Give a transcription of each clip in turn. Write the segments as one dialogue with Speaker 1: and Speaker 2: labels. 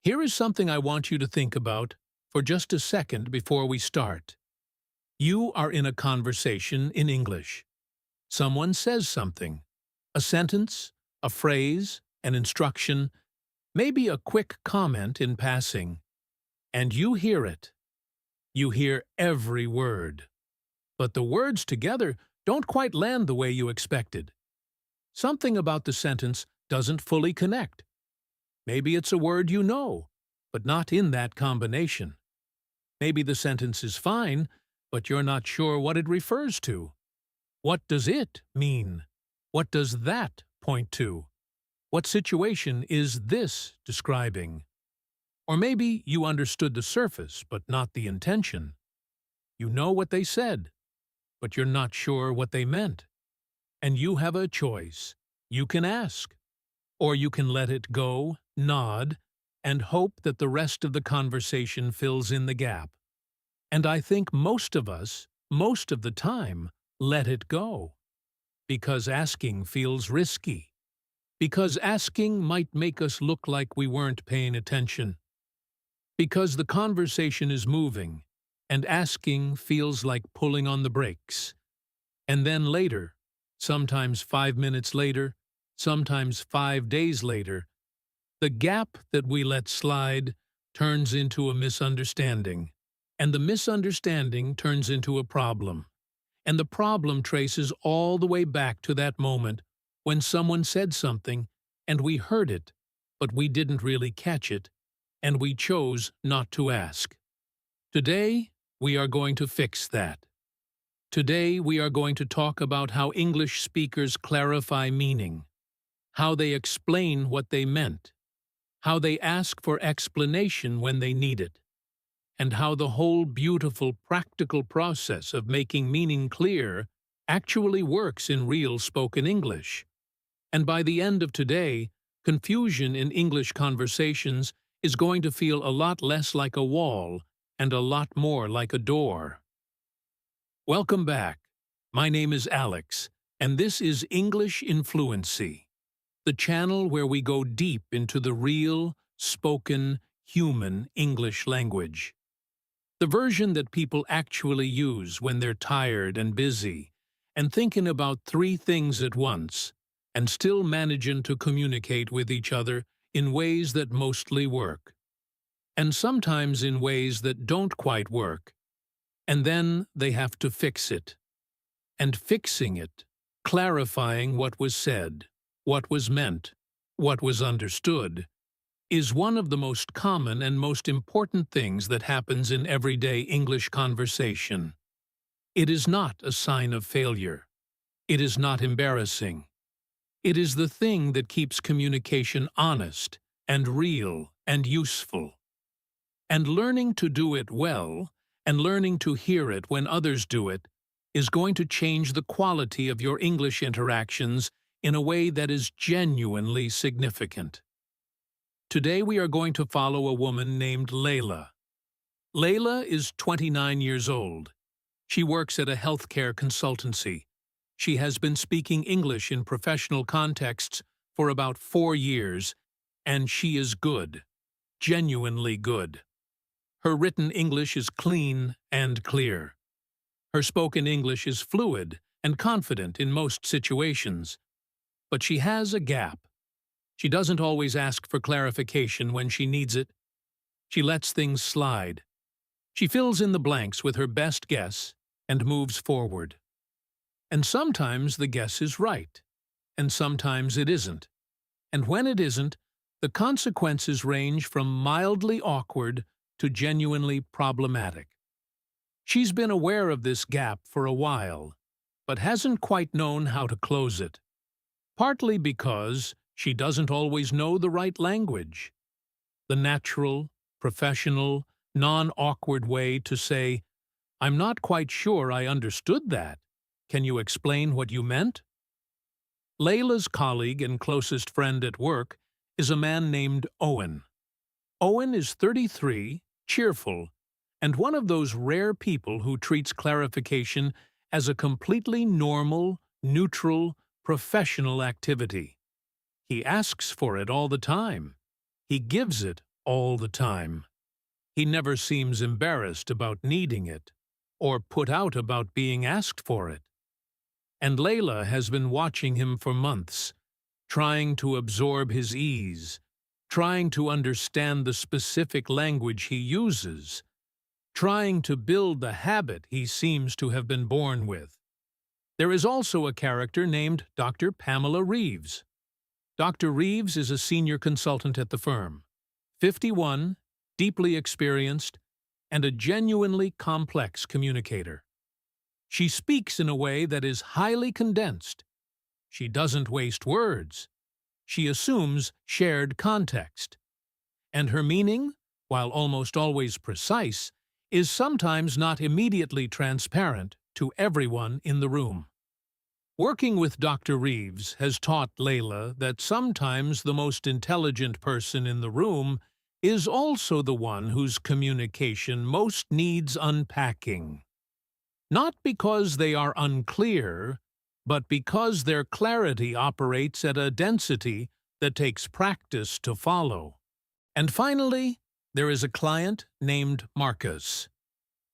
Speaker 1: Here is something I want you to think about for just a second before we start. You are in a conversation in English. Someone says something, a sentence, a phrase, an instruction, maybe a quick comment in passing, and you hear it. You hear every word. But the words together don't quite land the way you expected. Something about the sentence doesn't fully connect. Maybe it's a word you know, but not in that combination. Maybe the sentence is fine, but you're not sure what it refers to. What does it mean? What does that point to? What situation is this describing? Or maybe you understood the surface, but not the intention. You know what they said, but you're not sure what they meant. And you have a choice. You can ask, or you can let it go, nod, and hope that the rest of the conversation fills in the gap. And I think most of us, most of the time, let it go. Because asking feels risky. Because asking might make us look like we weren't paying attention. Because the conversation is moving, and asking feels like pulling on the brakes. And then later, sometimes 5 minutes later, sometimes 5 days later, the gap that we let slide turns into a misunderstanding, and the misunderstanding turns into a problem. And the problem traces all the way back to that moment when someone said something and we heard it, but we didn't really catch it, and we chose not to ask. Today, we are going to fix that. Today, we are going to talk about how English speakers clarify meaning, how they explain what they meant, how they ask for explanation when they need it, and how the whole beautiful practical process of making meaning clear actually works in real spoken English. And by the end of today, confusion in English conversations is going to feel a lot less like a wall and a lot more like a door. Welcome back. My name is Alex, and this is English in Fluency, the channel where we go deep into the real, spoken, human English language. The version that people actually use when they're tired and busy, and thinking about 3 things at once, and still managing to communicate with each other in ways that mostly work. And sometimes in ways that don't quite work. And then they have to fix it. And fixing it, clarifying what was said, what was meant, what was understood, is one of the most common and most important things that happens in everyday English conversation. It is not a sign of failure. It is not embarrassing. It is the thing that keeps communication honest and real and useful. And learning to do it well, and learning to hear it when others do it, is going to change the quality of your English interactions in a way that is genuinely significant. Today we are going to follow a woman named Layla. Layla is 29 years old. She works at a healthcare consultancy. She has been speaking English in professional contexts for about 4 years, and she is good, genuinely good. Her written English is clean and clear. Her spoken English is fluid and confident in most situations. But she has a gap. She doesn't always ask for clarification when she needs it. She lets things slide. She fills in the blanks with her best guess and moves forward. And sometimes the guess is right, and sometimes it isn't. And when it isn't, the consequences range from mildly awkward to genuinely problematic. She's been aware of this gap for a while, but hasn't quite known how to close it. Partly because she doesn't always know the right language. The natural, professional, non-awkward way to say, "I'm not quite sure I understood that. Can you explain what you meant?" Layla's colleague and closest friend at work is a man named Owen. Owen is 33, cheerful, and one of those rare people who treats clarification as a completely normal, neutral, professional activity. He asks for it all the time. He gives it all the time. He never seems embarrassed about needing it, or put out about being asked for it. And Layla has been watching him for months, trying to absorb his ease, trying to understand the specific language he uses, trying to build the habit he seems to have been born with. There is also a character named Dr. Pamela Reeves. Dr. Reeves is a senior consultant at the firm, 51, deeply experienced, and a genuinely complex communicator. She speaks in a way that is highly condensed. She doesn't waste words. She assumes shared context. And her meaning, while almost always precise, is sometimes not immediately transparent to everyone in the room. Working with Dr. Reeves has taught Layla that sometimes the most intelligent person in the room is also the one whose communication most needs unpacking. Not because they are unclear, but because their clarity operates at a density that takes practice to follow. And finally, there is a client named Marcus.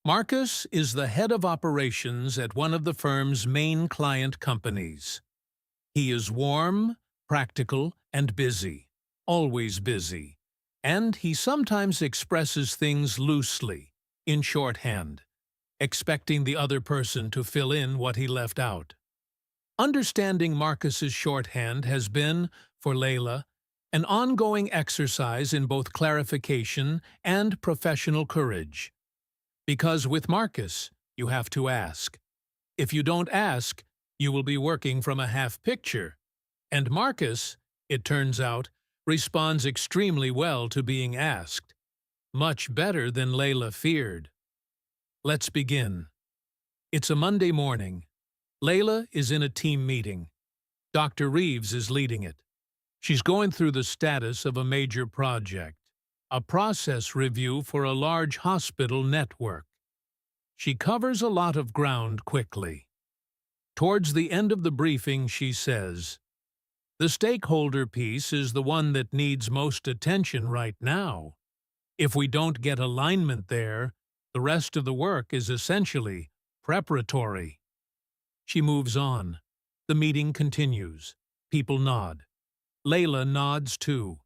Speaker 1: Marcus is the head of operations at one of the firm's main client companies. He is warm, practical, and busy, always busy, and he sometimes expresses things loosely, in shorthand, expecting the other person to fill in what he left out. Understanding Marcus's shorthand has been, for Layla, an ongoing exercise in both clarification and professional courage. Because with Marcus, you have to ask. If you don't ask, you will be working from a half picture. And Marcus, it turns out, responds extremely well to being asked. Much better than Layla feared. Let's begin. It's a Monday morning. Layla is in a team meeting. Dr. Reeves is leading it. She's going through the status of a major project, a process review for a large hospital network. She covers a lot of ground quickly. Towards the end of the briefing, she says, "The stakeholder piece is the one that needs most attention right now. If we don't get alignment there, the rest of the work is essentially preparatory." She moves on. The meeting continues. People nod. Layla nods too.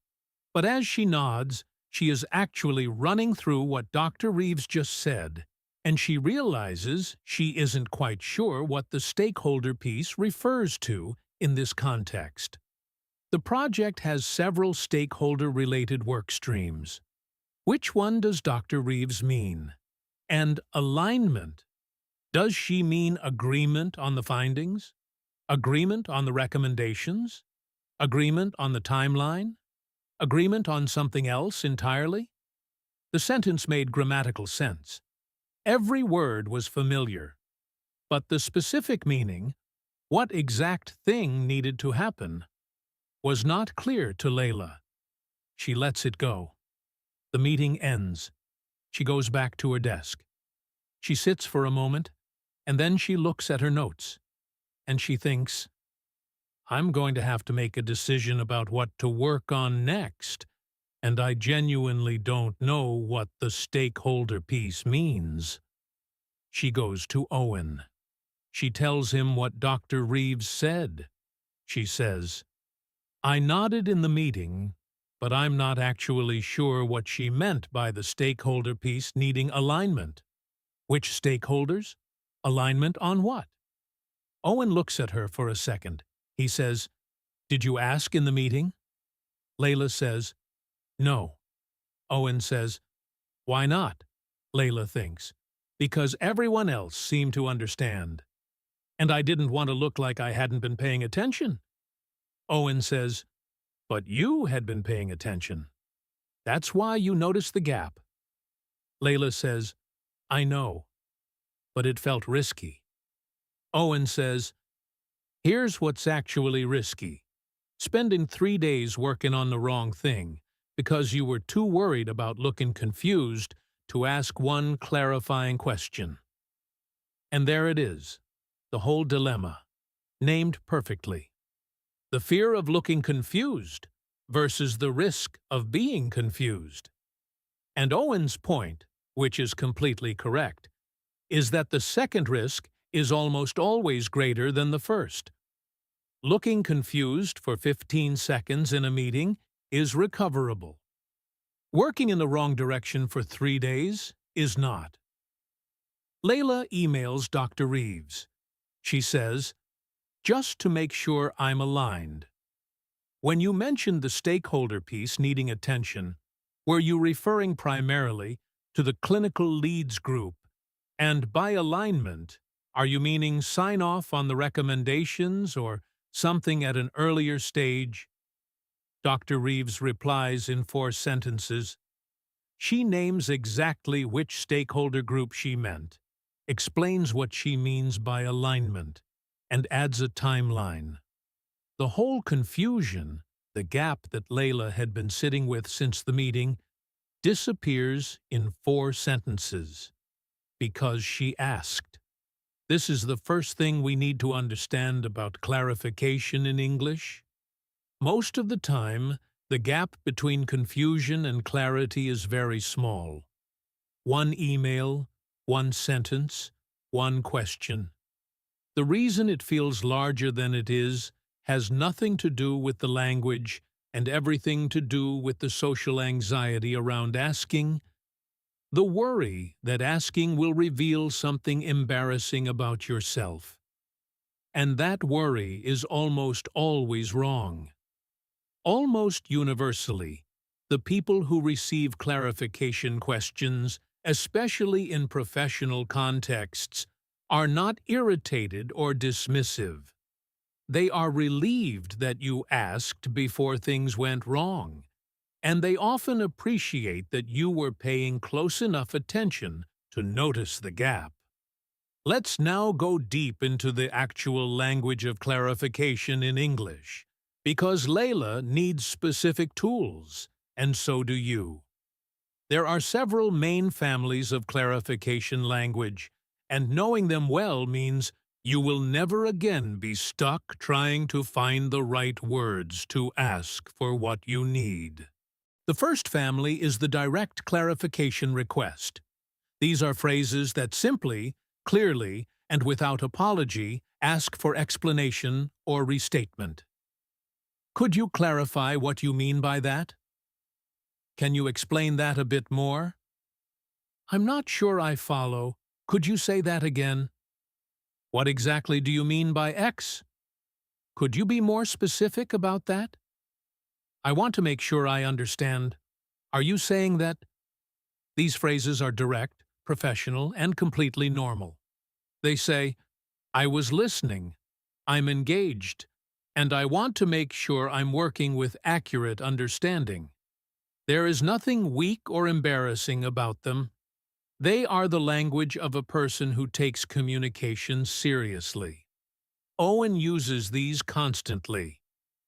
Speaker 1: But as she nods, she is actually running through what Dr. Reeves just said, and she realizes she isn't quite sure what the stakeholder piece refers to in this context. The project has several stakeholder-related work streams. Which one does Dr. Reeves mean? And alignment. Does she mean agreement on the findings? Agreement on the recommendations? Agreement on the timeline? Agreement on something else entirely? The sentence made grammatical sense. Every word was familiar. But the specific meaning, what exact thing needed to happen, was not clear to Layla. She lets it go. The meeting ends. She goes back to her desk. She sits for a moment, and then she looks at her notes, and she thinks, I'm going to have to make a decision about what to work on next, and I genuinely don't know what the stakeholder piece means. She goes to Owen. She tells him what Dr. Reeves said. She says, I nodded in the meeting, but I'm not actually sure what she meant by the stakeholder piece needing alignment. Which stakeholders? Alignment on what? Owen looks at her for a second. He says, Did you ask in the meeting? Layla says, No. Owen says, Why not? Layla thinks, because everyone else seemed to understand. And I didn't want to look like I hadn't been paying attention. Owen says, But you had been paying attention. That's why you noticed the gap. Layla says, I know, but it felt risky. Owen says, Here's what's actually risky. Spending 3 days working on the wrong thing because you were too worried about looking confused to ask one clarifying question. And there it is, the whole dilemma, named perfectly. The fear of looking confused versus the risk of being confused. And Owen's point, which is completely correct, is that the second risk is almost always greater than the first. Looking confused for 15 seconds in a meeting is recoverable. Working in the wrong direction for 3 days is not. Layla emails Dr. Reeves. She says, "Just to make sure I'm aligned. When you mentioned the stakeholder piece needing attention, were you referring primarily to the clinical leads group? And by alignment, are you meaning sign off on the recommendations or something at an earlier stage?" Dr. Reeves replies in 4 sentences. She names exactly which stakeholder group she meant, explains what she means by alignment, and adds a timeline. The whole confusion, the gap that Layla had been sitting with since the meeting, disappears in 4 sentences. Because she asked. This is the first thing we need to understand about clarification in English. Most of the time, the gap between confusion and clarity is very small. 1 email, 1 sentence, 1 question. The reason it feels larger than it is has nothing to do with the language and everything to do with the social anxiety around asking, the worry that asking will reveal something embarrassing about yourself. And that worry is almost always wrong. Almost universally, the people who receive clarification questions, especially in professional contexts, are not irritated or dismissive. They are relieved that you asked before things went wrong, and they often appreciate that you were paying close enough attention to notice the gap. Let's now go deep into the actual language of clarification in English, because Layla needs specific tools, and so do you. There are several main families of clarification language, and knowing them well means you will never again be stuck trying to find the right words to ask for what you need. The first family is the direct clarification request. These are phrases that simply, clearly, and without apology ask for explanation or restatement. Could you clarify what you mean by that? Can you explain that a bit more? I'm not sure I follow. Could you say that again? What exactly do you mean by X? Could you be more specific about that? I want to make sure I understand. Are you saying that? These phrases are direct, professional, and completely normal. They say, I was listening, I'm engaged, and I want to make sure I'm working with accurate understanding. There is nothing weak or embarrassing about them. They are the language of a person who takes communication seriously. Owen uses these constantly.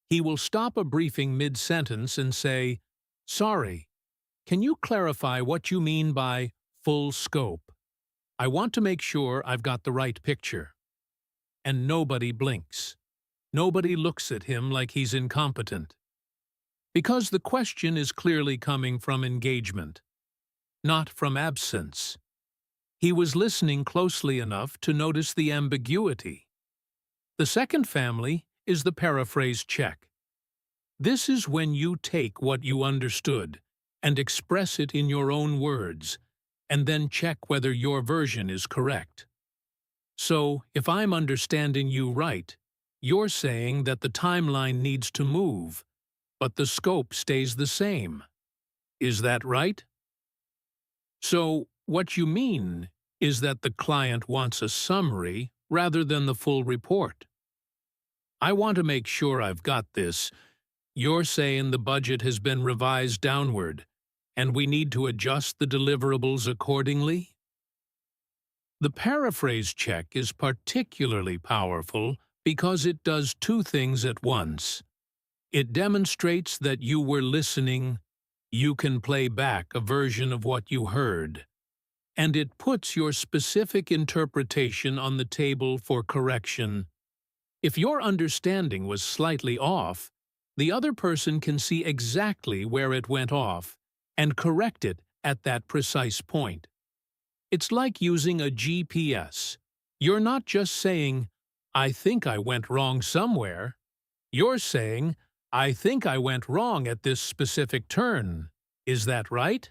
Speaker 1: He will stop a briefing mid-sentence and say, "Sorry, can you clarify what you mean by full scope? I want to make sure I've got the right picture." And nobody blinks. Nobody looks at him like he's incompetent. Because the question is clearly coming from engagement, not from absence. He was listening closely enough to notice the ambiguity. The second family is the paraphrase check. This is when you take what you understood and express it in your own words, and then check whether your version is correct. So, if I'm understanding you right, you're saying that the timeline needs to move, but the scope stays the same. Is that right? So, what you mean is that the client wants a summary rather than the full report. I want to make sure I've got this. You're saying the budget has been revised downward, and we need to adjust the deliverables accordingly? The paraphrase check is particularly powerful because it does 2 things at once. It demonstrates that you were listening. You can play back a version of what you heard, and it puts your specific interpretation on the table for correction. If your understanding was slightly off, the other person can see exactly where it went off and correct it at that precise point. It's like using a GPS. You're not just saying, "I think I went wrong somewhere." You're saying, "I think I went wrong at this specific turn." Is that right?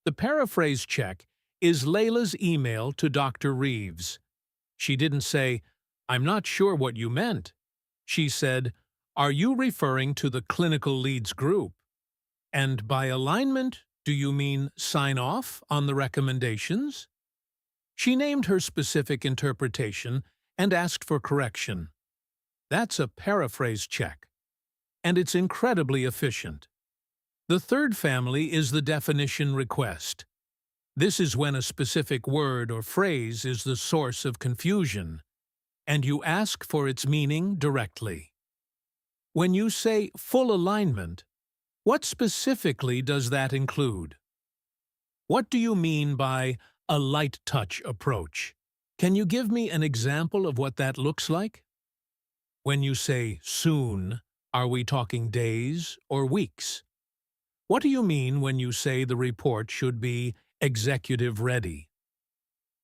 Speaker 1: The paraphrase check is Layla's email to Dr. Reeves. She didn't say, "I'm not sure what you meant." She said, "Are you referring to the clinical leads group? And by alignment, do you mean sign off on the recommendations?" She named her specific interpretation and asked for correction. That's a paraphrase check, and it's incredibly efficient. The third family is the definition request. This is when a specific word or phrase is the source of confusion, and you ask for its meaning directly. When you say full alignment, what specifically does that include? What do you mean by a light touch approach? Can you give me an example of what that looks like? When you say soon, are we talking days or weeks? What do you mean when you say the report should be executive ready?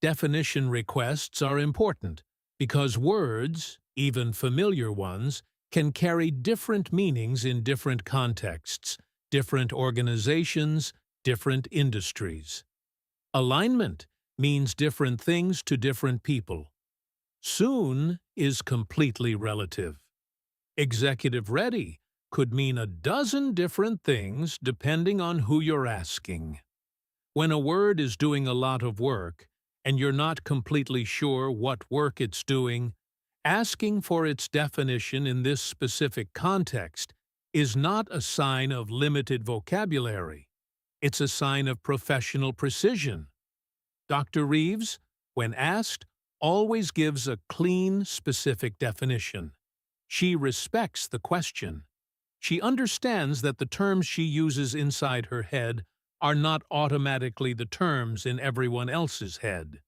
Speaker 1: Definition requests are important because words, even familiar ones, can carry different meanings in different contexts, different organizations, different industries. Alignment means different things to different people. Soon is completely relative. Executive ready could mean a dozen different things depending on who you're asking. When a word is doing a lot of work and you're not completely sure what work it's doing, asking for its definition in this specific context is not a sign of limited vocabulary. It's a sign of professional precision. Dr. Reeves, when asked, always gives a clean, specific definition. She respects the question. She understands that the terms she uses inside her head are not automatically the terms in everyone else's head.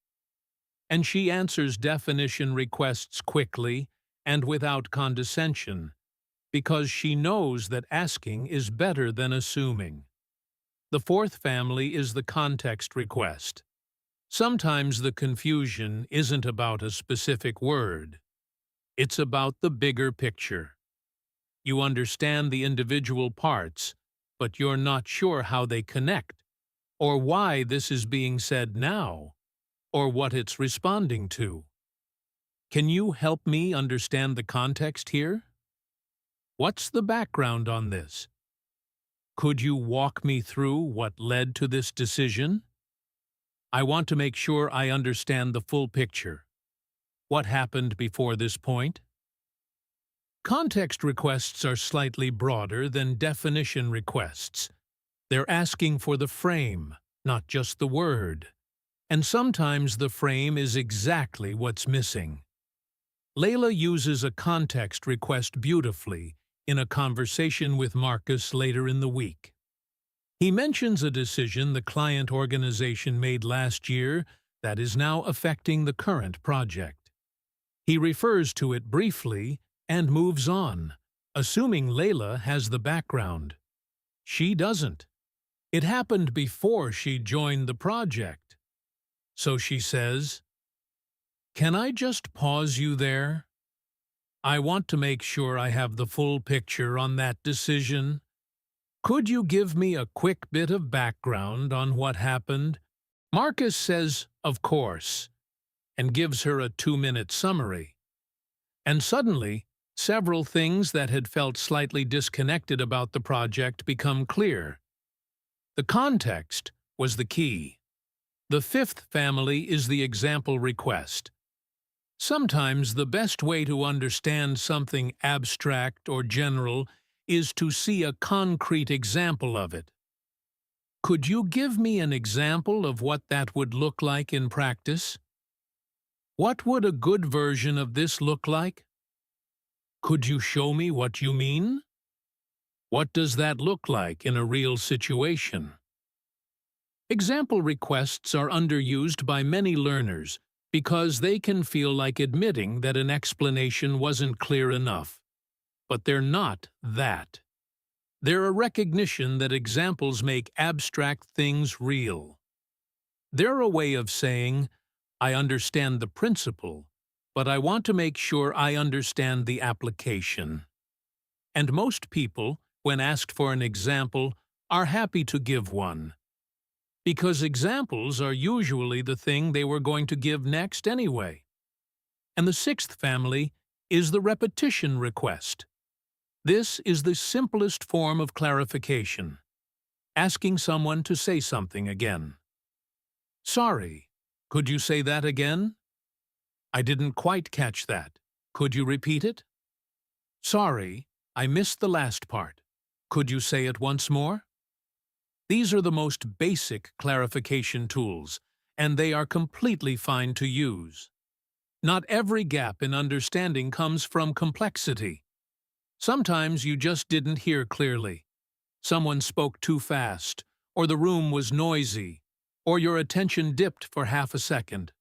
Speaker 1: And she answers definition requests quickly and without condescension, because she knows that asking is better than assuming. The fourth family is the context request. Sometimes the confusion isn't about a specific word. It's about the bigger picture. You understand the individual parts, but you're not sure how they connect, or why this is being said now, or what it's responding to. Can you help me understand the context here? What's the background on this? Could you walk me through what led to this decision? I want to make sure I understand the full picture. What happened before this point? Context requests are slightly broader than definition requests. They're asking for the frame, not just the word. And sometimes the frame is exactly what's missing. Layla uses a context request beautifully in a conversation with Marcus later in the week. He mentions a decision the client organization made last year that is now affecting the current project. He refers to it briefly and moves on, assuming Layla has the background. She doesn't. It happened before she joined the project. So she says, "Can I just pause you there? I want to make sure I have the full picture on that decision. Could you give me a quick bit of background on what happened?" Marcus says, "Of course," and gives her a 2-minute summary. And suddenly, several things that had felt slightly disconnected about the project become clear. The context was the key. The fifth family is the example request. Sometimes the best way to understand something abstract or general is to see a concrete example of it. Could you give me an example of what that would look like in practice? What would a good version of this look like? Could you show me what you mean? What does that look like in a real situation? Example requests are underused by many learners because they can feel like admitting that an explanation wasn't clear enough. But they're not that. They're a recognition that examples make abstract things real. They're a way of saying, I understand the principle, but I want to make sure I understand the application. And most people, when asked for an example, are happy to give one. Because examples are usually the thing they were going to give next anyway. And the sixth family is the repetition request. This is the simplest form of clarification, asking someone to say something again. Sorry, could you say that again? I didn't quite catch that. Could you repeat it? Sorry, I missed the last part. Could you say it once more? These are the most basic clarification tools, and they are completely fine to use. Not every gap in understanding comes from complexity. Sometimes you just didn't hear clearly. Someone spoke too fast, or the room was noisy, or your attention dipped for half a second.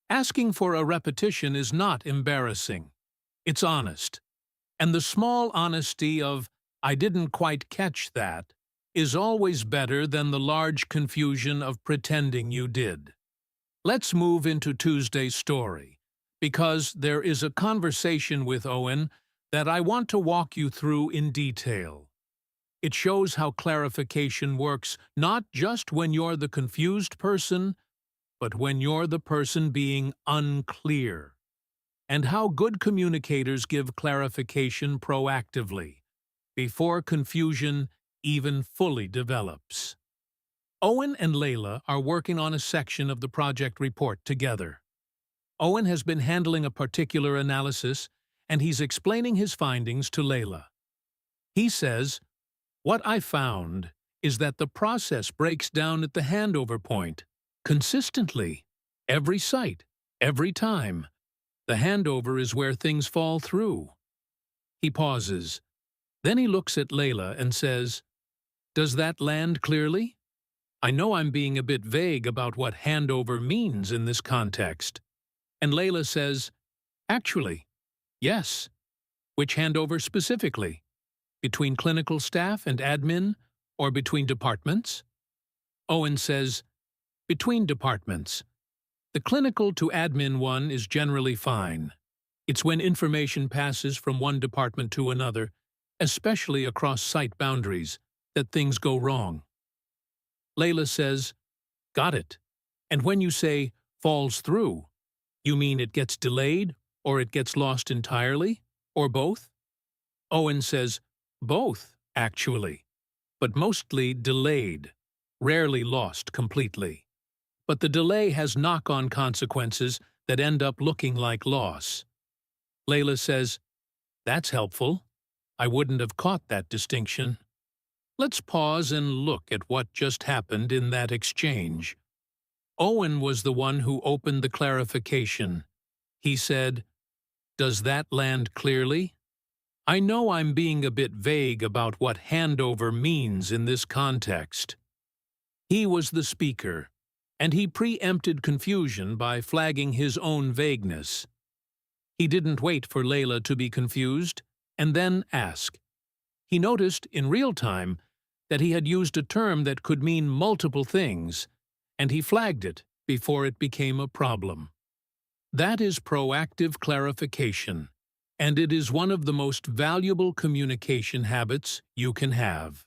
Speaker 1: Asking for a repetition is not embarrassing. It's honest. And the small honesty of, I didn't quite catch that, is always better than the large confusion of pretending you did. Let's move into Tuesday's story, because there is a conversation with Owen that I want to walk you through in detail. It shows how clarification works not just when you're the confused person, but when you're the person being unclear, and how good communicators give clarification proactively, before confusion even fully develops. Owen and Layla are working on a section of the project report together. Owen has been handling a particular analysis, and he's explaining his findings to Layla. He says, "What I found is that the process breaks down at the handover point, consistently, every site, every time. The handover is where things fall through." He pauses. Then he looks at Layla and says, "Does that land clearly? I know I'm being a bit vague about what handover means in this context." And Layla says, "Actually, yes." "Which handover specifically? Between clinical staff and admin, or between departments?" Owen says, "Between departments. The clinical to admin one is generally fine. It's when information passes from one department to another, especially across site boundaries, that things go wrong." Layla says, "Got it. And when you say falls through, you mean it gets delayed, or it gets lost entirely, or both?" Owen says, "Both, actually, but mostly delayed, rarely lost completely. But the delay has knock-on consequences that end up looking like loss." Layla says, "That's helpful. I wouldn't have caught that distinction." Let's pause and look at what just happened in that exchange. Owen was the one who opened the clarification. He said, "Does that land clearly? I know I'm being a bit vague about what handover means in this context." He was the speaker, and he preempted confusion by flagging his own vagueness. He didn't wait for Layla to be confused, and then ask. He noticed, in real time, that he had used a term that could mean multiple things, and he flagged it before it became a problem. That is proactive clarification, and it is one of the most valuable communication habits you can have.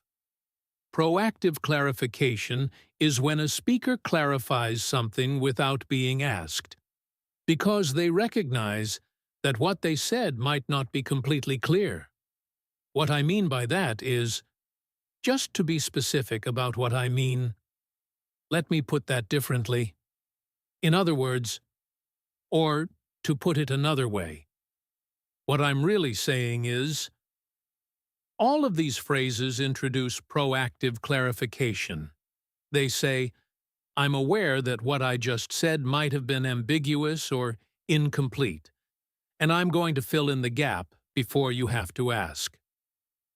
Speaker 1: Proactive clarification is when a speaker clarifies something without being asked, because they recognize that what they said might not be completely clear. What I mean by that is, just to be specific about what I mean, let me put that differently. In other words, or to put it another way, what I'm really saying is, all of these phrases introduce proactive clarification. They say, I'm aware that what I just said might have been ambiguous or incomplete, and I'm going to fill in the gap before you have to ask.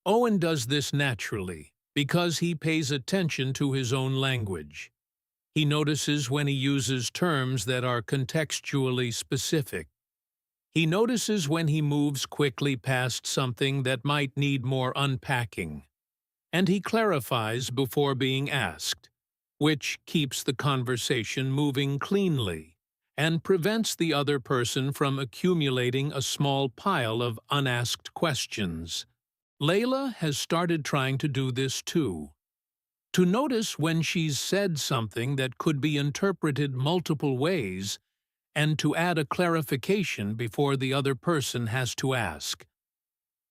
Speaker 1: Owen does this naturally because he pays attention to his own language. He notices when he uses terms that are contextually specific. He notices when he moves quickly past something that might need more unpacking. and he clarifies before being asked, which keeps the conversation moving cleanly and prevents the other person from accumulating a small pile of unasked questions. Layla has started trying to do this too. To notice when she's said something that could be interpreted multiple ways and to add a clarification before the other person has to ask.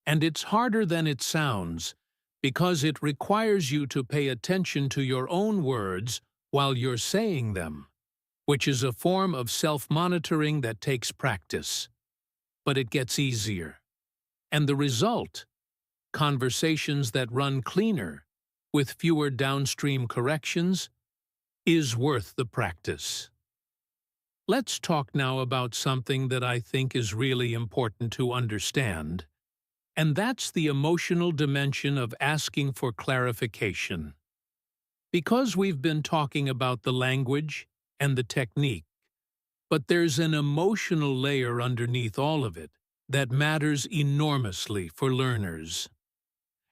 Speaker 1: And it's harder than it sounds, because it requires you to pay attention to your own words while you're saying them, which is a form of self-monitoring that takes practice. But it gets easier. And the result? Conversations that run cleaner, with fewer downstream corrections, is worth the practice. Let's talk now about something that I think is really important to understand, and that's the emotional dimension of asking for clarification. Because we've been talking about the language and the technique, but there's an emotional layer underneath all of it that matters enormously for learners.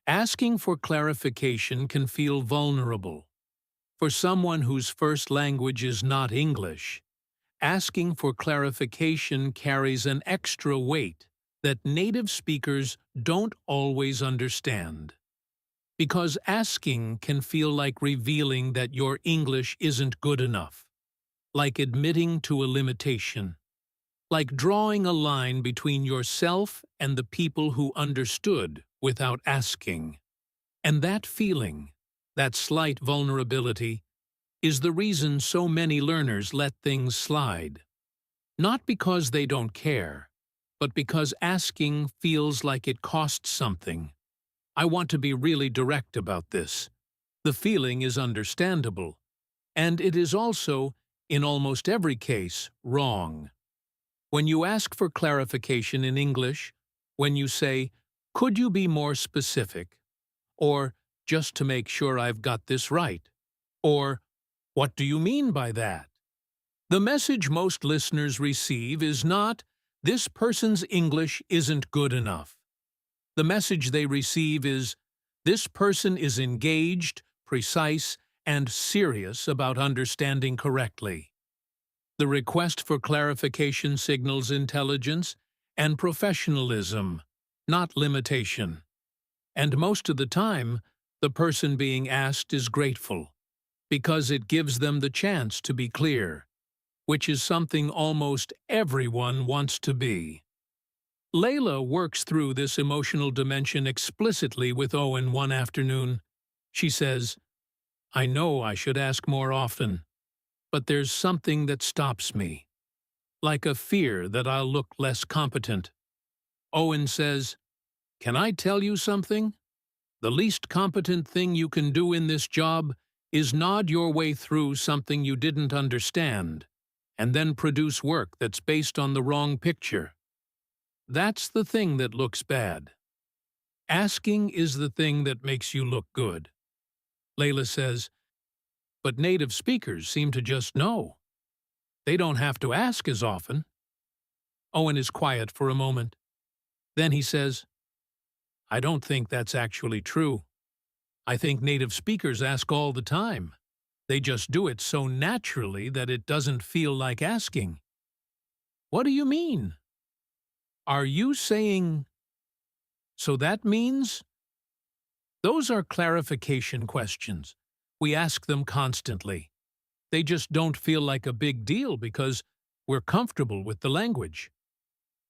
Speaker 1: Asking for clarification can feel vulnerable. For someone whose first language is not English, asking for clarification carries an extra weight that native speakers don't always understand. Because asking can feel like revealing that your English isn't good enough, like admitting to a limitation, like drawing a line between yourself and the people who understood without asking. And that feeling, that slight vulnerability, is the reason so many learners let things slide. Not because they don't care, but because asking feels like it costs something. I want to be really direct about this. The feeling is understandable, and it is also, in almost every case, wrong. When you ask for clarification in English, when you say, "Could you be more specific?" or "Just to make sure I've got this right," or "What do you mean by that?" the message most listeners receive is not, "This person's English isn't good enough." The message they receive is, "This person is engaged, precise, and serious about understanding correctly." The request for clarification signals intelligence and professionalism, not limitation. And most of the time, the person being asked is grateful, because it gives them the chance to be clear, which is something almost everyone wants to be. Layla works through this emotional dimension explicitly with Owen one afternoon. She says, "I know I should ask more often, but there's something that stops me, like a fear that I'll look less competent." Owen says, "Can I tell you something? The least competent thing you can do in this job is nod your way through something you didn't understand, and then produce work that's based on the wrong picture. That's the thing that looks bad. Asking is the thing that makes you look good." Layla says, "But native speakers seem to just know. They don't have to ask as often." Owen is quiet for a moment. Then he says, "I don't think that's actually true. I think native speakers ask all the time. They just do it so naturally that it doesn't feel like asking." "What do you mean? Are you saying, so that means?" Those are clarification questions. We ask them constantly. They just don't feel like a big deal because we're comfortable with the language.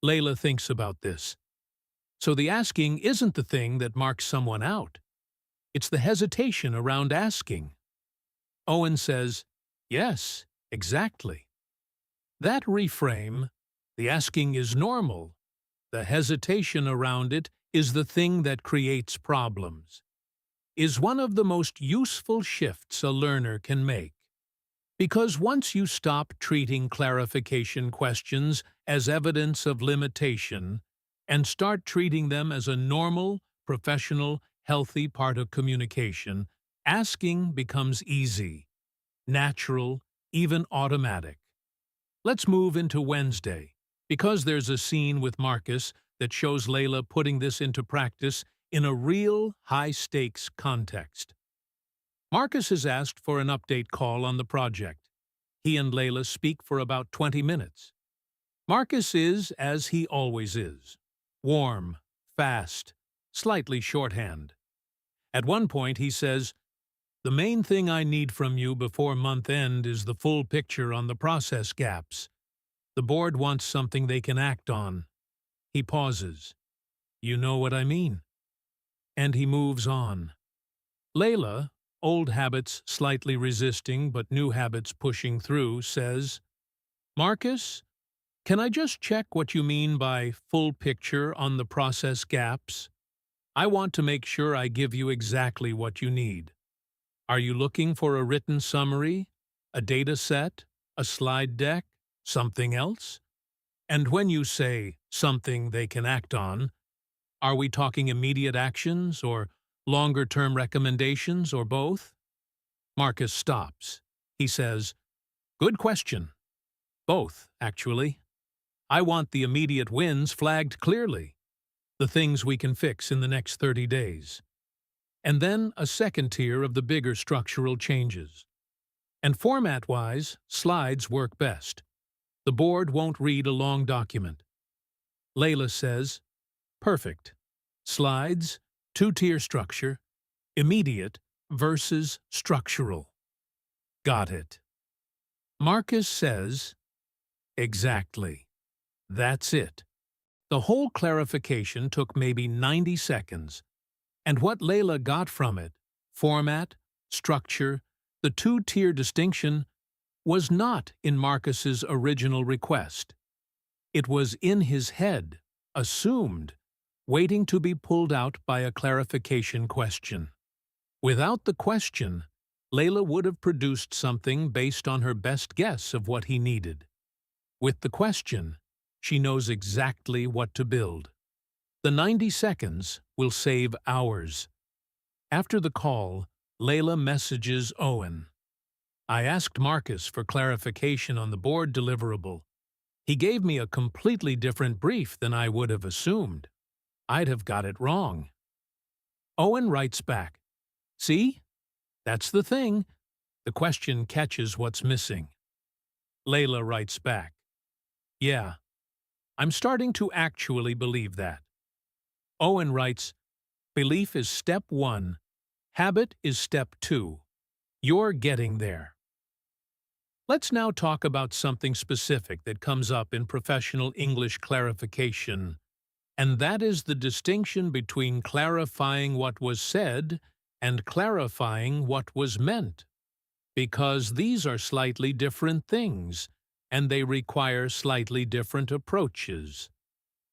Speaker 1: Layla thinks about this. So the asking isn't the thing that marks someone out. It's the hesitation around asking. Owen says, "Yes, exactly." That reframe, the asking is normal, the hesitation around it is the thing that creates problems, is one of the most useful shifts a learner can make. Because once you stop treating clarification questions as evidence of limitation and start treating them as a normal, professional, healthy part of communication, asking becomes easy, natural, even automatic. Let's move into Wednesday, because there's a scene with Marcus that shows Layla putting this into practice in a real high-stakes context. Marcus is asked for an update call on the project. He and Layla speak for about 20 minutes. Marcus is, as he always is, warm, fast, slightly shorthand. At one point he says, "The main thing I need from you before month end is the full picture on the process gaps. The board wants something they can act on." He pauses. "You know what I mean." And he moves on. Layla, old habits slightly resisting but new habits pushing through, says, "Marcus, can I just check what you mean by full picture on the process gaps? I want to make sure I give you exactly what you need. Are you looking for a written summary, a data set, a slide deck, something else? And when you say something they can act on, are we talking immediate actions or longer-term recommendations or both?" Marcus stops. He says, "Good question. Both, actually. I want the immediate wins flagged clearly, the things we can fix in the next 30 days. And then a second tier of the bigger structural changes. And format-wise, slides work best. The board won't read a long document." Layla says, "Perfect. Slides, two-tier structure, immediate versus structural." Got it. Marcus says, "Exactly. That's it." The whole clarification took maybe 90 seconds, and what Layla got from it, format, structure, the two-tier distinction, was not in Marcus's original request. It was in his head, assumed, waiting to be pulled out by a clarification question. Without the question, Layla would have produced something based on her best guess of what he needed. With the question, she knows exactly what to build. The 90 seconds will save hours. After the call, Layla messages Owen. "I asked Marcus for clarification on the board deliverable. He gave me a completely different brief than I would have assumed. I'd have got it wrong." Owen writes back, "See? That's the thing. The question catches what's missing." Layla writes back, "Yeah, I'm starting to actually believe that." Owen writes, "Belief is step 1. Habit is step 2. You're getting there." Let's now talk about something specific that comes up in professional English clarification, and that is the distinction between clarifying what was said and clarifying what was meant, because these are slightly different things, and they require slightly different approaches.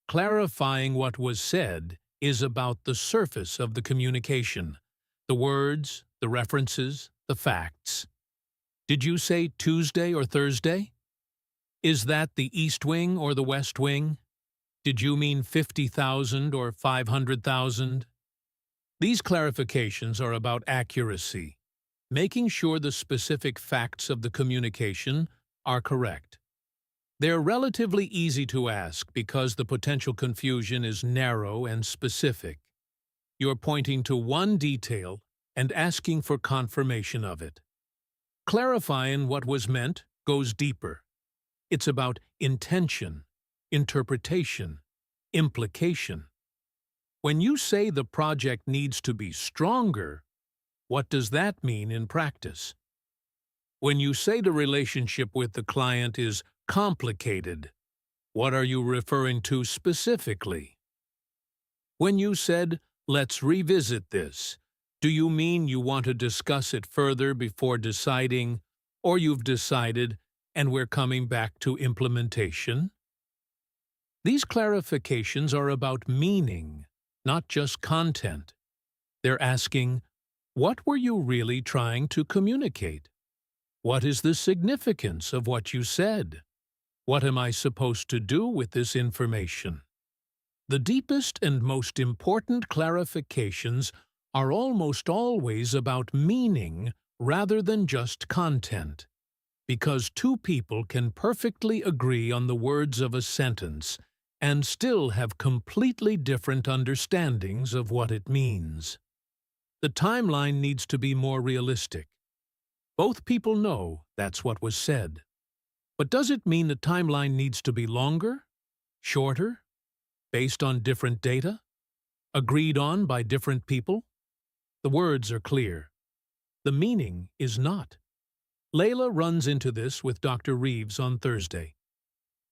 Speaker 1: Clarifying what was said is about the surface of the communication, the words, the references, the facts. Did you say Tuesday or Thursday? Is that the East Wing or the West Wing? Did you mean 50,000 or 500,000? These clarifications are about accuracy, making sure the specific facts of the communication are correct. They're relatively easy to ask because the potential confusion is narrow and specific. You're pointing to one detail and asking for confirmation of it. Clarifying what was meant goes deeper. It's about intention, interpretation, implication. When you say the project needs to be stronger, what does that mean in practice? When you say the relationship with the client is complicated, what are you referring to specifically? When you said, "Let's revisit this," do you mean you want to discuss it further before deciding, or you've decided and we're coming back to implementation? These clarifications are about meaning, not just content. They're asking, what were you really trying to communicate? What is the significance of what you said? What am I supposed to do with this information? The deepest and most important clarifications are almost always about meaning rather than just content, because two people can perfectly agree on the words of a sentence and still have completely different understandings of what it means. The timeline needs to be more realistic. Both people know that's what was said. But does it mean the timeline needs to be longer, shorter, based on different data, agreed on by different people? The words are clear. The meaning is not. Layla runs into this with Dr. Reeves on Thursday.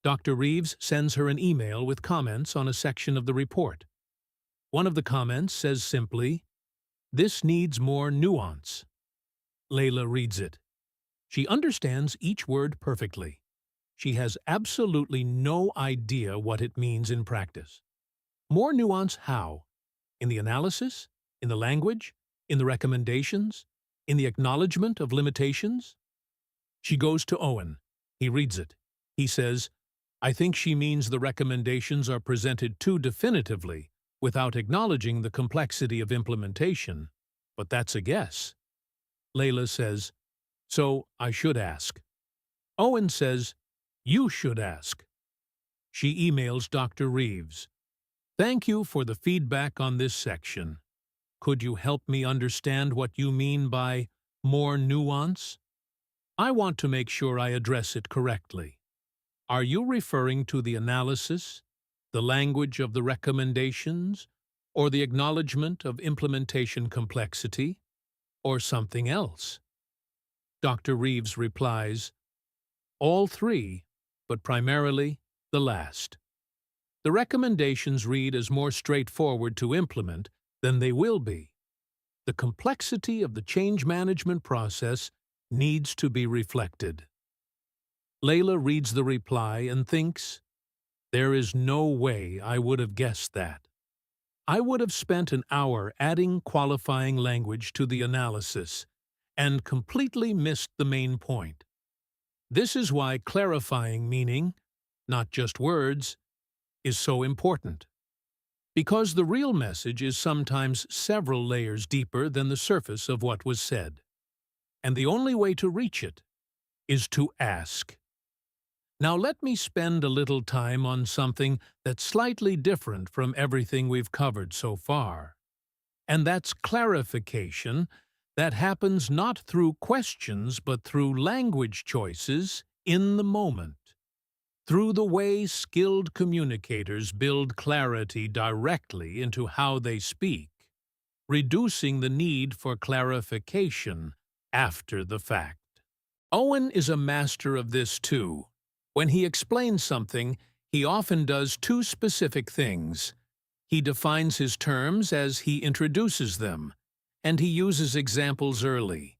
Speaker 1: Dr. Reeves sends her an email with comments on a section of the report. One of the comments says simply, "This needs more nuance." Layla reads it. She understands each word perfectly. She has absolutely no idea what it means in practice. More nuance how? In the analysis? In the language? In the recommendations? In the acknowledgement of limitations? She goes to Owen. He reads it. He says, "I think she means the recommendations are presented too definitively, without acknowledging the complexity of implementation. But that's a guess." Layla says, "So I should ask." Owen says, "You should ask." She emails Dr. Reeves. "Thank you for the feedback on this section. Could you help me understand what you mean by more nuance? I want to make sure I address it correctly. Are you referring to the analysis, the language of the recommendations, or the acknowledgement of implementation complexity, or something else?" Dr. Reeves replies, "All three, but primarily the last. The recommendations read as more straightforward to implement than they will be. The complexity of the change management process needs to be reflected." Layla reads the reply and thinks, "There is no way I would have guessed that. I would have spent an hour adding qualifying language to the analysis and completely missed the main point. This is why clarifying meaning, not just words, is so important. Because the real message is sometimes several layers deeper than the surface of what was said. And the only way to reach it is to ask." Now let me spend a little time on something that's slightly different from everything we've covered so far. And that's clarification that happens not through questions but through language choices in the moment. Through the way skilled communicators build clarity directly into how they speak, reducing the need for clarification after the fact. Owen is a master of this too. When he explains something, he often does two specific things. He defines his terms as he introduces them, and he uses examples early.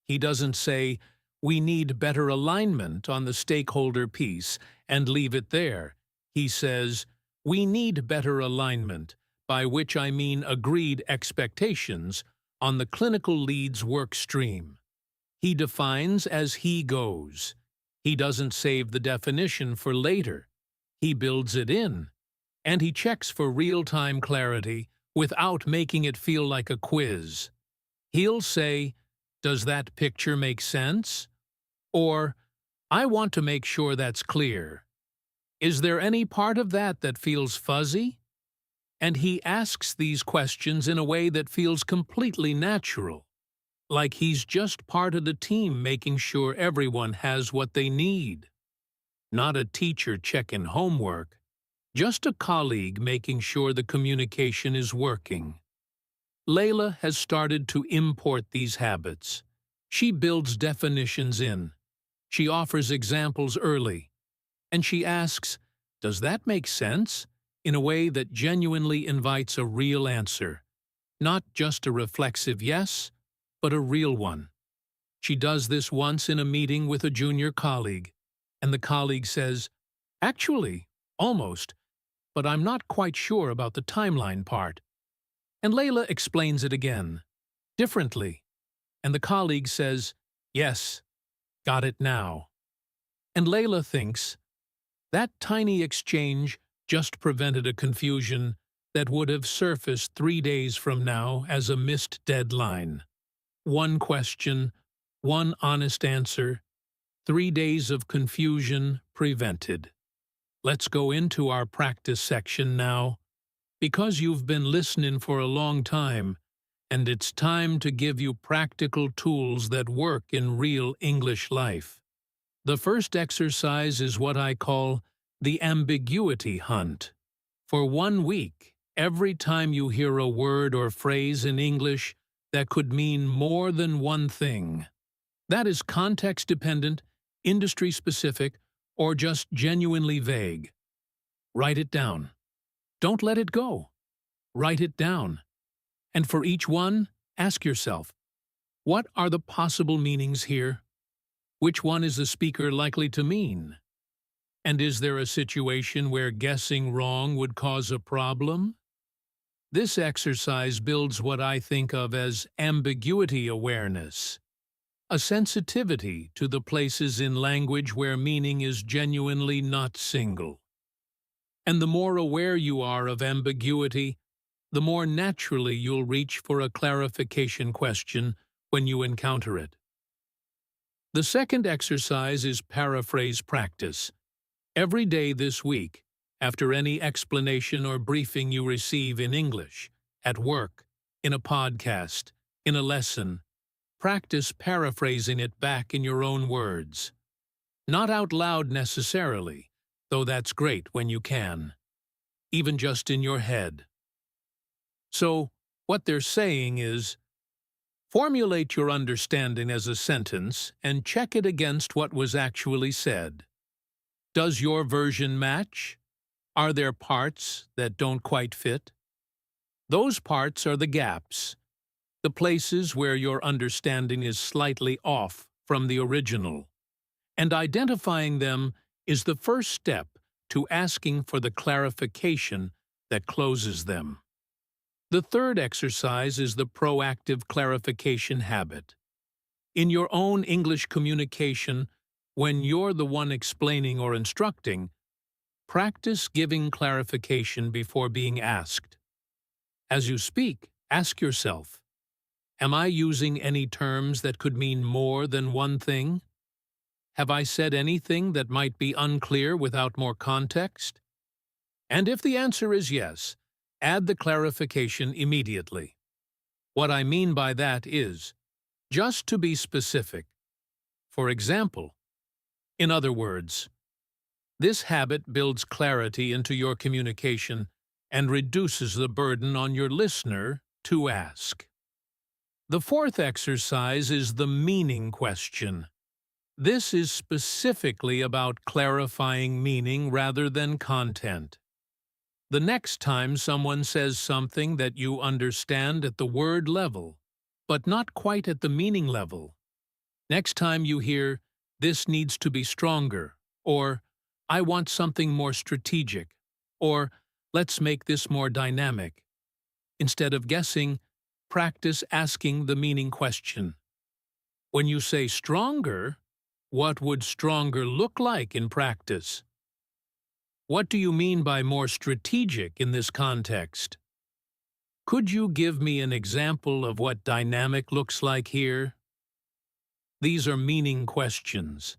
Speaker 1: He doesn't say, "We need better alignment on the stakeholder piece," and leave it there. He says, "We need better alignment, by which I mean agreed expectations, on the clinical lead's work stream." He defines as he goes. He doesn't save the definition for later. He builds it in. And he checks for real-time clarity without making it feel like a quiz. He'll say, "Does that picture make sense?" Or, "I want to make sure that's clear. Is there any part of that that feels fuzzy?" And he asks these questions in a way that feels completely natural, like he's just part of the team making sure everyone has what they need. Not a teacher checking homework, just a colleague making sure the communication is working. Layla has started to import these habits. She builds definitions in. She offers examples early. And she asks, "Does that make sense?" in a way that genuinely invites a real answer. Not just a reflexive yes, but a real one. She does this once in a meeting with a junior colleague, and the colleague says, "Actually, almost, but I'm not quite sure about the timeline part." And Layla explains it again, differently, and the colleague says, "Yes, got it now." And Layla thinks, that tiny exchange just prevented a confusion that would have surfaced 3 days from now as a missed deadline. One question, one honest answer, 3 days of confusion prevented. Let's go into our practice section now, because you've been listening for a long time, and it's time to give you practical tools that work in real English life. The first exercise is what I call the ambiguity hunt. For 1 week, every time you hear a word or phrase in English that could mean more than one thing, that is context-dependent, industry-specific, or just genuinely vague, write it down. Don't let it go. Write it down. And for each one, ask yourself, what are the possible meanings here? Which one is the speaker likely to mean? And is there a situation where guessing wrong would cause a problem? This exercise builds what I think of as ambiguity awareness, a sensitivity to the places in language where meaning is genuinely not single. And the more aware you are of ambiguity, the more naturally you'll reach for a clarification question when you encounter it. The second exercise is paraphrase practice. Every day this week, after any explanation or briefing you receive in English, at work, in a podcast, in a lesson, practice paraphrasing it back in your own words. Not out loud necessarily, though that's great when you can. Even just in your head. So, what they're saying is, formulate your understanding as a sentence and check it against what was actually said. Does your version match? Are there parts that don't quite fit? Those parts are the gaps, the places where your understanding is slightly off from the original. And identifying them is the first step to asking for the clarification that closes them. The third exercise is the proactive clarification habit. In your own English communication, when you're the one explaining or instructing, practice giving clarification before being asked. As you speak, ask yourself, am I using any terms that could mean more than one thing? Have I said anything that might be unclear without more context? And if the answer is yes, add the clarification immediately. What I mean by that is, just to be specific. For example, in other words, this habit builds clarity into your communication and reduces the burden on your listener to ask. The fourth exercise is the meaning question. This is specifically about clarifying meaning rather than content. The next time someone says something that you understand at the word level, but not quite at the meaning level. Next time you hear, "This needs to be stronger," or "I want something more strategic," or "Let's make this more dynamic." Instead of guessing, practice asking the meaning question. When you say stronger, what would stronger look like in practice? What do you mean by more strategic in this context? Could you give me an example of what dynamic looks like here? These are meaning questions.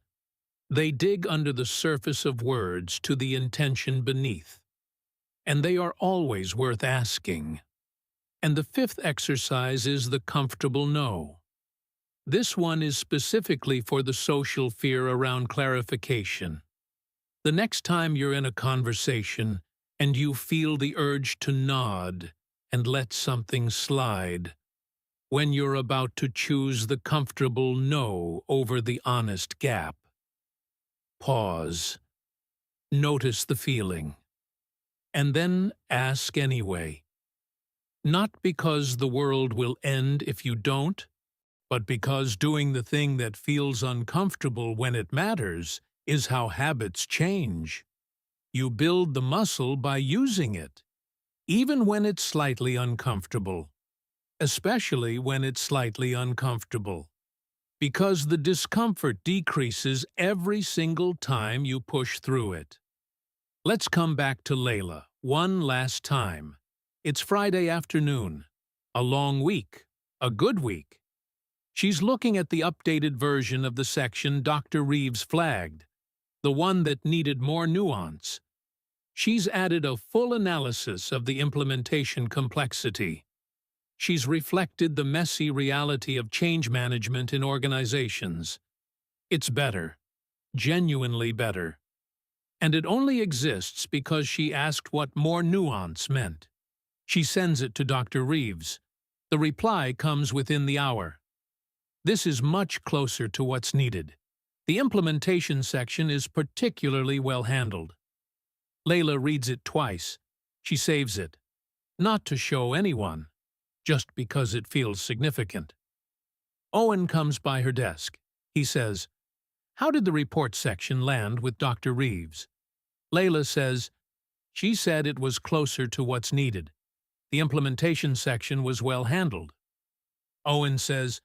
Speaker 1: They dig under the surface of words to the intention beneath. And they are always worth asking. And the fifth exercise is the comfortable no. This one is specifically for the social fear around clarification. The next time you're in a conversation and you feel the urge to nod and let something slide, when you're about to choose the comfortable no over the honest gap, pause, notice the feeling, and then ask anyway. Not because the world will end if you don't, but because doing the thing that feels uncomfortable when it matters is how habits change. You build the muscle by using it, even when it's slightly uncomfortable, especially when it's slightly uncomfortable, because the discomfort decreases every single time you push through it. Let's come back to Layla one last time. It's Friday afternoon, a long week, a good week. She's looking at the updated version of the section Dr. Reeves flagged, the one that needed more nuance, She's added a full analysis of the implementation complexity. She's reflected the messy reality of change management in organizations. It's better, genuinely better. And it only exists because she asked what more nuance meant. She sends it to Dr. Reeves. The reply comes within the hour. This is much closer to what's needed. The implementation section is particularly well handled. Layla reads it twice. She saves it. Not to show anyone, just because it feels significant. Owen comes by her desk. He says, "How did the report section land with Dr. Reeves?" Layla says, "She said it was closer to what's needed. The implementation section was well handled." Owen says,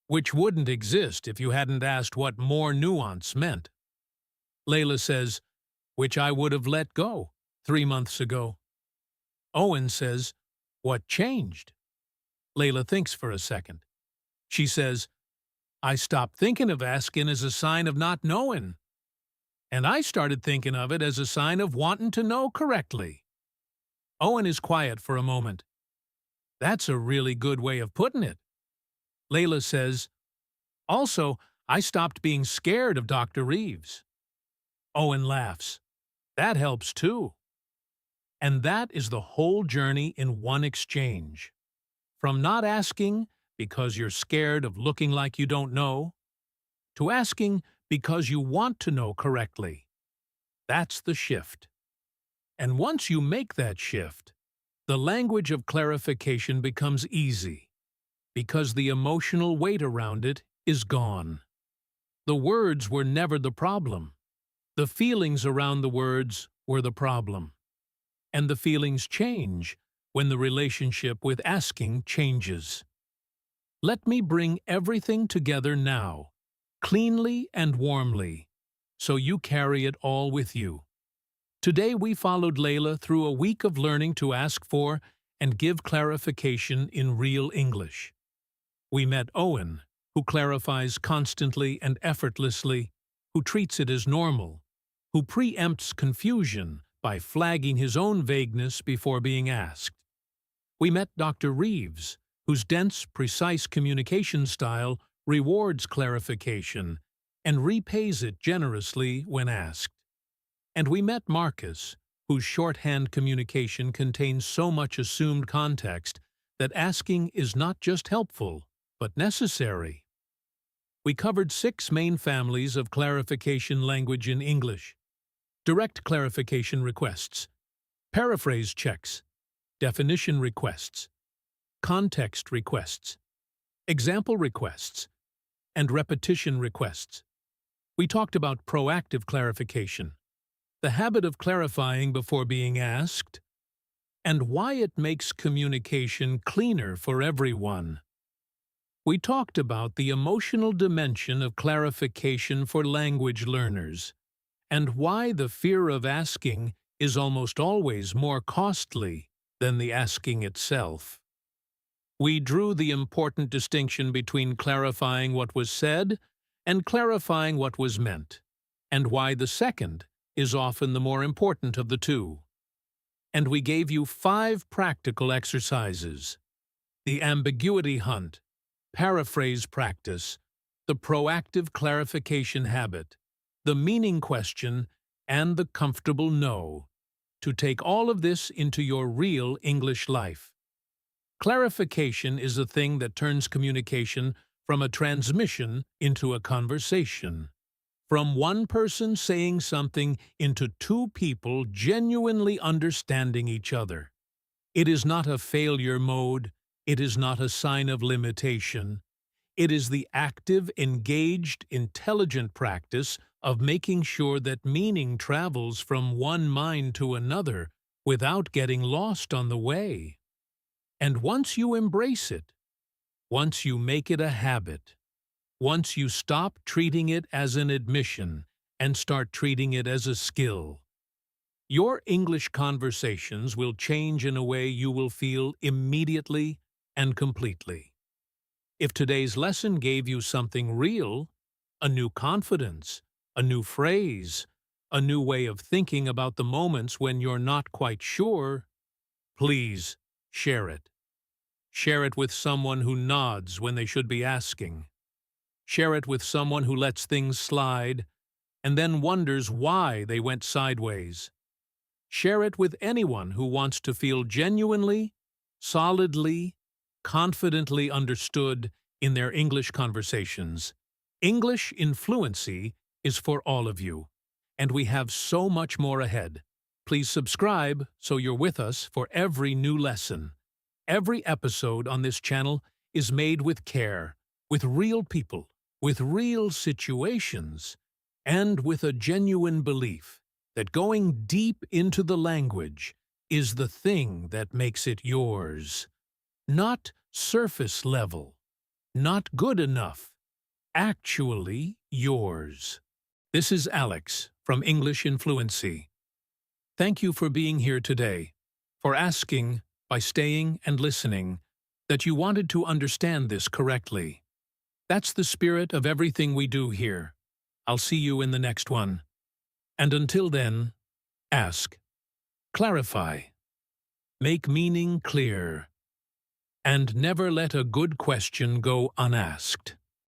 Speaker 1: "Which wouldn't exist if you hadn't asked what more nuance meant." Layla says, "Which I would have let go 3 months ago." Owen says, "What changed?" Layla thinks for a second. She says, "I stopped thinking of asking as a sign of not knowing. And I started thinking of it as a sign of wanting to know correctly." Owen is quiet for a moment. "That's a really good way of putting it." Layla says, "Also, I stopped being scared of Dr. Reeves." Owen laughs. "That helps too." And that is the whole journey in one exchange. From not asking because you're scared of looking like you don't know, to asking because you want to know correctly. That's the shift. And once you make that shift, the language of clarification becomes easy, because the emotional weight around it is gone. The words were never the problem. The feelings around the words were the problem. And the feelings change when the relationship with asking changes. Let me bring everything together now, cleanly and warmly, so you carry it all with you. Today we followed Layla through a week of learning to ask for and give clarification in real English. We met Owen, who clarifies constantly and effortlessly, who treats it as normal, who preempts confusion by flagging his own vagueness before being asked. We met Dr. Reeves, whose dense, precise communication style rewards clarification and repays it generously when asked. And we met Marcus, whose shorthand communication contains so much assumed context that asking is not just helpful, but necessary. We covered 6 main families of clarification language in English: direct clarification requests, paraphrase checks, definition requests, context requests, example requests, and repetition requests. We talked about proactive clarification, the habit of clarifying before being asked, and why it makes communication cleaner for everyone. We talked about the emotional dimension of clarification for language learners, and why the fear of asking is almost always more costly than the asking itself. We drew the important distinction between clarifying what was said and clarifying what was meant, and why the second is often the more important of the two. And we gave you 5 practical exercises: the ambiguity hunt, paraphrase practice, the proactive clarification habit, the meaning question, and the comfortable no, to take all of this into your real English life. Clarification is a thing that turns communication from a transmission into a conversation. From one person saying something into 2 people genuinely understanding each other. It is not a failure mode. It is not a sign of limitation. It is the active, engaged, intelligent practice of making sure that meaning travels from one mind to another without getting lost on the way. And once you embrace it, once you make it a habit, once you stop treating it as an admission and start treating it as a skill, your English conversations will change in a way you will feel immediately and completely. If today's lesson gave you something real, a new confidence, a new phrase, a new way of thinking about the moments when you're not quite sure, please share it. Share it with someone who nods when they should be asking. Share it with someone who lets things slide and then wonders why they went sideways. Share it with anyone who wants to feel genuinely, solidly, confidently understood in their English conversations. English in Fluency is for all of you, and we have so much more ahead. Please subscribe so you're with us for every new lesson. Every episode on this channel is made with care, with real people, with real situations, and with a genuine belief that going deep into the language is the thing that makes it yours. Not surface level, not good enough, actually yours. This is Alex from English in Fluency. Thank you for being here today, for asking, by staying and listening, that you wanted to understand this correctly. That's the spirit of everything we do here. I'll see you in the next one. And until then, ask, clarify, make meaning clear, and never let a good question go unasked.